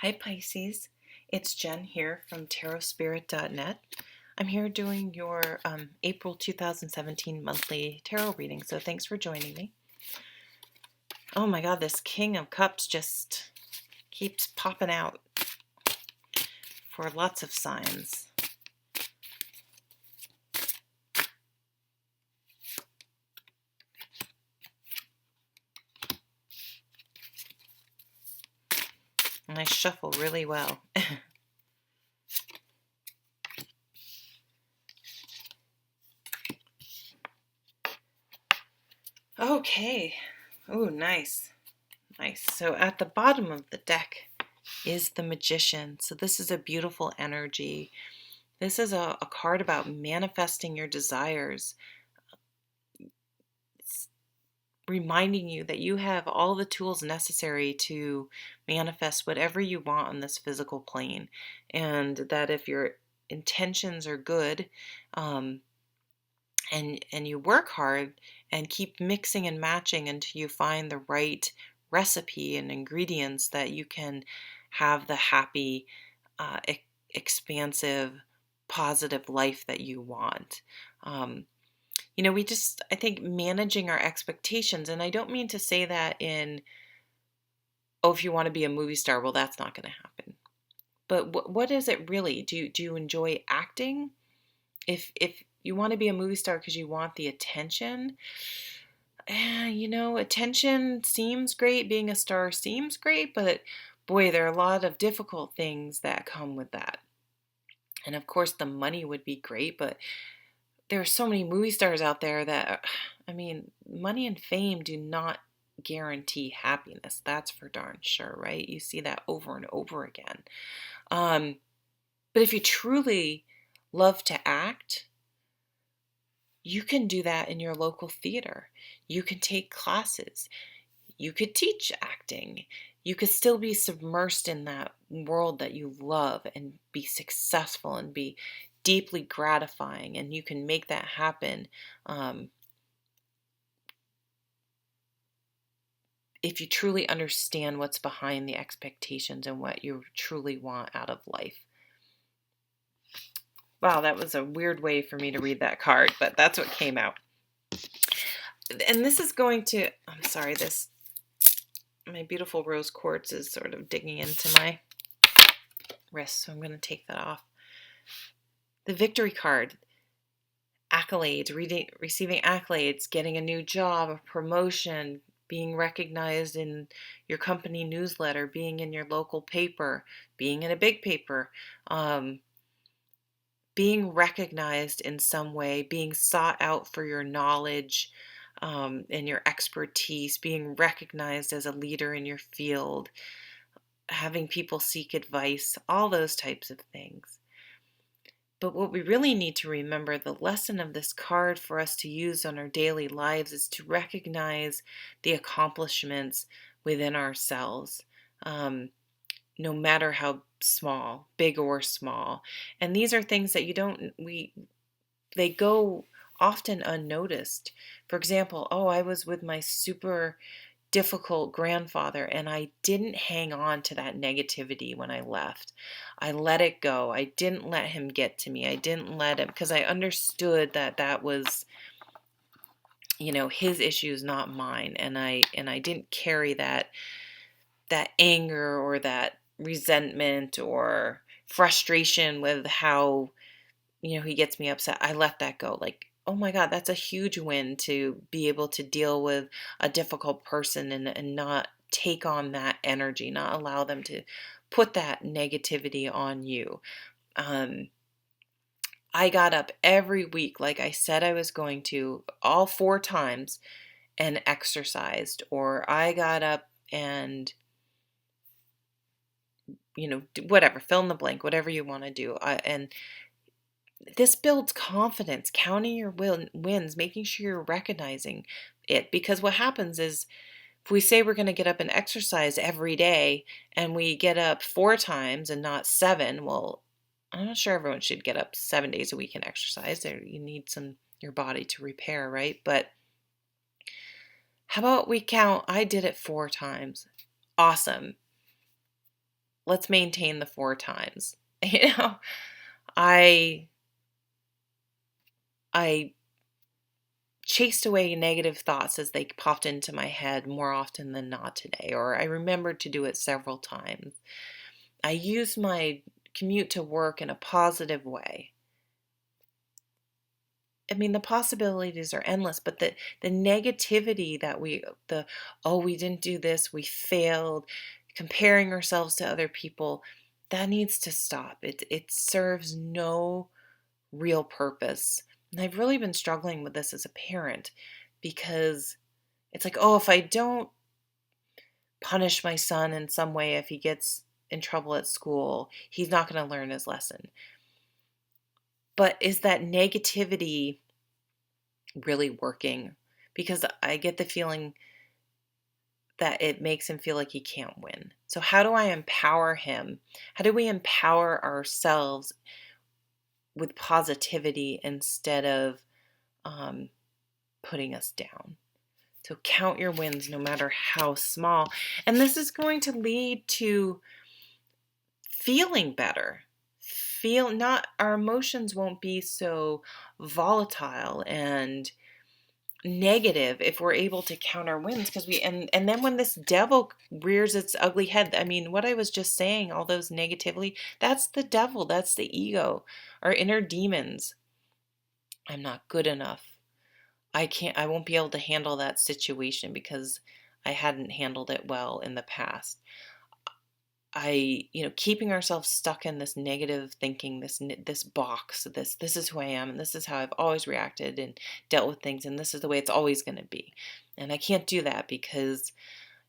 Hi Pisces, it's Jen here from tarotspirit.net. I'm here doing your April 2017 monthly tarot reading, so thanks for joining me. Oh my god, this King of Cups just keeps popping out for lots of signs. And I shuffle really well. Okay. Oh, nice. Nice. So at the bottom of the deck is the Magician. So this is a beautiful energy. This is a card about manifesting your desires. It's reminding you that you have all the tools necessary to manifest whatever you want on this physical plane. And that if your intentions are good, and you work hard and keep mixing and matching until you find the right recipe and ingredients, that you can have the happy, expansive, positive life that you want. I think managing our expectations, and I don't mean to say that in, oh, if you want to be a movie star, well, that's not going to happen. But what is it really? Do you enjoy acting? If you want to be a movie star because you want the attention, attention seems great. Being a star seems great, but boy, there are a lot of difficult things that come with that. And of course, the money would be great, but there are so many movie stars out there that, money and fame do not guarantee happiness. That's for darn sure, right? You see that over and over again. But if you truly love to act, you can do that in your local theater. You can take classes. You could teach acting. You could still be submersed in that world that you love and be successful and be deeply gratifying. And you can make that happen if you truly understand what's behind the expectations and what you truly want out of life. Wow, that was a weird way for me to read that card, but that's what came out. And this is going to, I'm sorry, my beautiful rose quartz is sort of digging into my wrist, so I'm going to take that off. The victory card, accolades, receiving accolades, getting a new job, a promotion, being recognized in your company newsletter, being in your local paper, being in a big paper, being recognized in some way, being sought out for your knowledge and your expertise, being recognized as a leader in your field, having people seek advice, all those types of things. But what we really need to remember, the lesson of this card for us to use on our daily lives, is to recognize the accomplishments within ourselves, no matter how small, big or small. And these are things that they go often unnoticed. For example, I was with my super difficult grandfather and I didn't hang on to that negativity when I left. I let it go. I didn't let him get to me. I didn't let him, because I understood that was, his issues, not mine. And I didn't carry that anger or that resentment or frustration with how, he gets me upset. I let that go. Like, oh my God, that's a huge win to be able to deal with a difficult person and not take on that energy, not allow them to put that negativity on you. I got up every week, like I said I was going to, all 4 times, and exercised. Or I got up and, whatever, fill in the blank, whatever you want to do. And this builds confidence, counting your wins, making sure you're recognizing it. Because what happens is, if we say we're going to get up and exercise every day and we get up 4 times and not 7, well, I'm not sure everyone should get up 7 days a week and exercise. You need your body to repair, right? But how about we count, I did it 4 times. Awesome. let's maintain the 4 times. You know, I I chased away negative thoughts as they popped into my head more often than not today, or I remembered to do it several times. I used my commute to work in a positive way. I mean, the possibilities are endless, but the negativity that oh, we didn't do this, we failed, comparing ourselves to other people, that needs to stop. It serves no real purpose. And I've really been struggling with this as a parent because it's like, oh, if I don't punish my son in some way, if he gets in trouble at school, he's not going to learn his lesson. But is that negativity really working? Because I get the feeling that it makes him feel like he can't win. So how do I empower him? How do we empower ourselves with positivity instead of putting us down? So count your wins no matter how small. And this is going to lead to feeling better. Our emotions won't be so volatile and negative if we're able to count our wins, because and then when this devil rears its ugly head, I mean, what I was just saying, all those negatively, that's the devil, that's the ego, our inner demons. I'm not good enough. I won't be able to handle that situation because I hadn't handled it well in the past. Keeping ourselves stuck in this negative thinking, this box, this is who I am, and this is how I've always reacted and dealt with things, and this is the way it's always going to be. And I can't do that because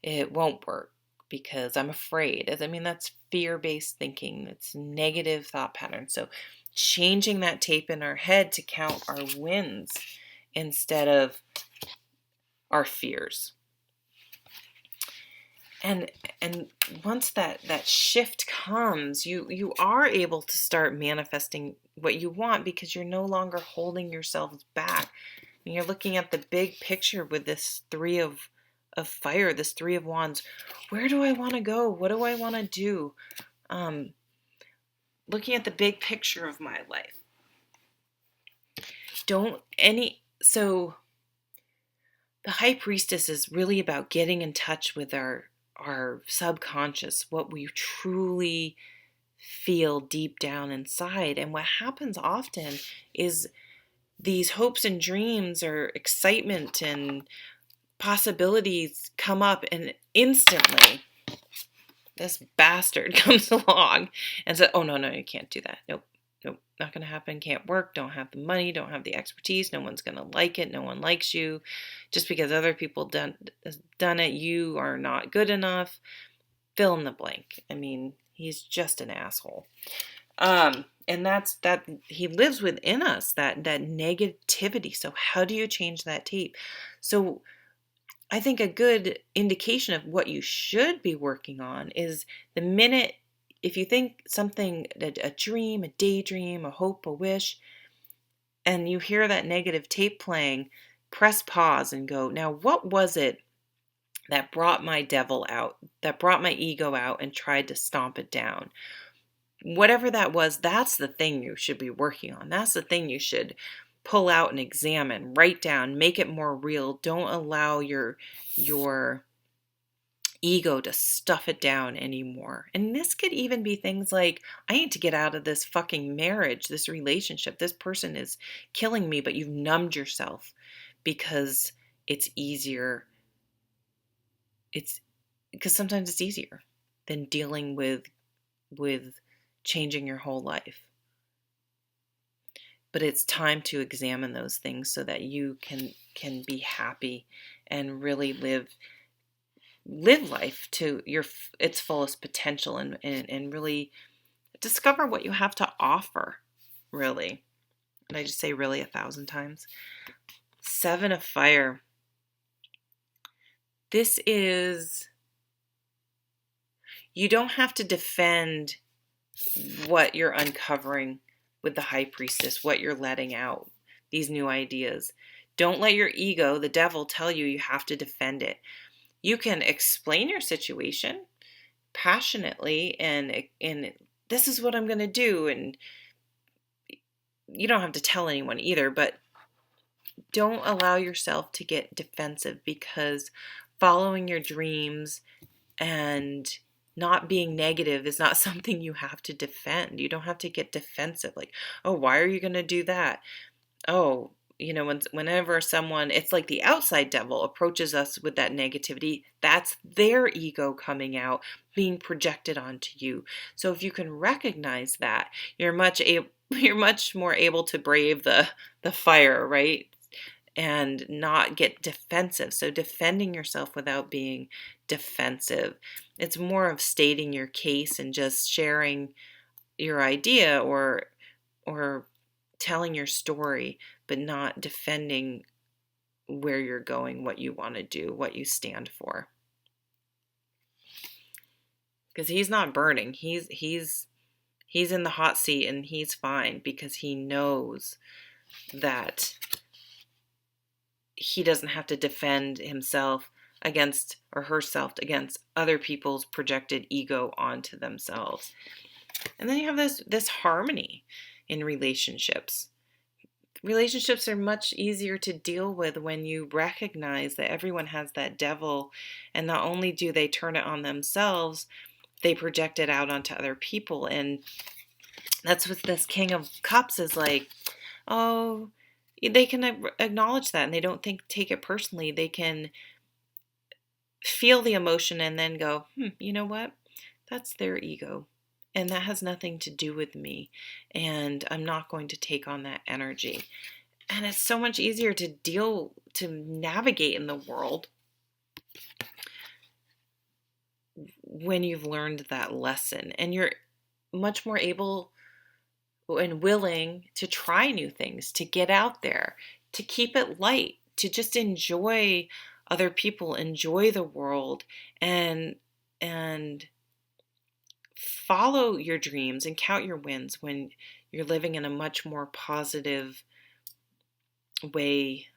it won't work, because I'm afraid. I mean, that's fear-based thinking. It's negative thought patterns. So changing that tape in our head to count our wins instead of our fears. And once that shift comes, you are able to start manifesting what you want, because you're no longer holding yourselves back. And you're looking at the big picture with this 3 of fire, this 3 of wands. Where do I want to go? What do I want to do? Looking at the big picture of my life. So the High Priestess is really about getting in touch with our subconscious, what we truly feel deep down inside. And what happens often is these hopes and dreams or excitement and possibilities come up, and instantly this bastard comes along and says, oh, no, you can't do that. Nope, not going to happen. Can't work. Don't have the money. Don't have the expertise. No one's going to like it. No one likes you. Just because other people done it, you are not good enough. Fill in the blank. I mean, he's just an asshole. And that's that. He lives within us, that negativity. So how do you change that tape? So I think a good indication of what you should be working on is the minute, if you think something, a dream, a daydream, a hope, a wish, and you hear that negative tape playing, press pause and go, now what was it that brought my devil out, that brought my ego out and tried to stomp it down? Whatever that was, that's the thing you should be working on. That's the thing you should pull out and examine, write down, make it more real. Don't allow your ego to stuff it down anymore. And this could even be things like, I need to get out of this fucking marriage, this relationship. This person is killing me, but you've numbed yourself because it's easier. It's because sometimes it's easier than dealing with changing your whole life. But it's time to examine those things so that you can be happy and really live life to its fullest potential, and really discover what you have to offer, really. And I just say really 1,000 times. 7 of fire. This is, you don't have to defend what you're uncovering with the High Priestess, what you're letting out, these new ideas. Don't let your ego, the devil, tell you have to defend it. You can explain your situation. passionately and this is what I'm going to do. And you don't have to tell anyone either, but don't allow yourself to get defensive, because following your dreams and not being negative is not something you have to defend. You don't have to get defensive like, oh, why are you going to do that? Oh, whenever someone, it's like the outside devil approaches us with that negativity, that's their ego coming out, being projected onto you. So if you can recognize that, you're much more able to brave the fire, right? And not get defensive. So defending yourself without being defensive. It's more of stating your case and just sharing your idea or telling your story, but not defending where you're going, what you want to do, what you stand for. Because he's not burning. He's in the hot seat and he's fine, because he knows that he doesn't have to defend himself against, or herself against, other people's projected ego onto themselves. And then you have this harmony in relationships. Relationships are much easier to deal with when you recognize that everyone has that devil, and not only do they turn it on themselves, they project it out onto other people. And that's what this King of Cups is like. Oh, they can acknowledge that, and they don't take it personally. They can feel the emotion and then go, you know what? That's their ego. And that has nothing to do with me. And I'm not going to take on that energy. And it's so much easier to navigate in the world when you've learned that lesson. And you're much more able and willing to try new things, to get out there, to keep it light, to just enjoy other people, enjoy the world, and follow your dreams and count your wins when you're living in a much more positive way.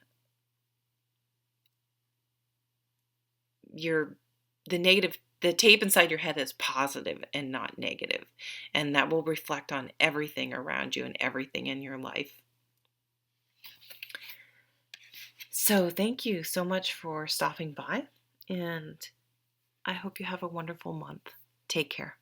The tape inside your head is positive and not negative, and that will reflect on everything around you and everything in your life. So thank you so much for stopping by, and I hope you have a wonderful month. Take care.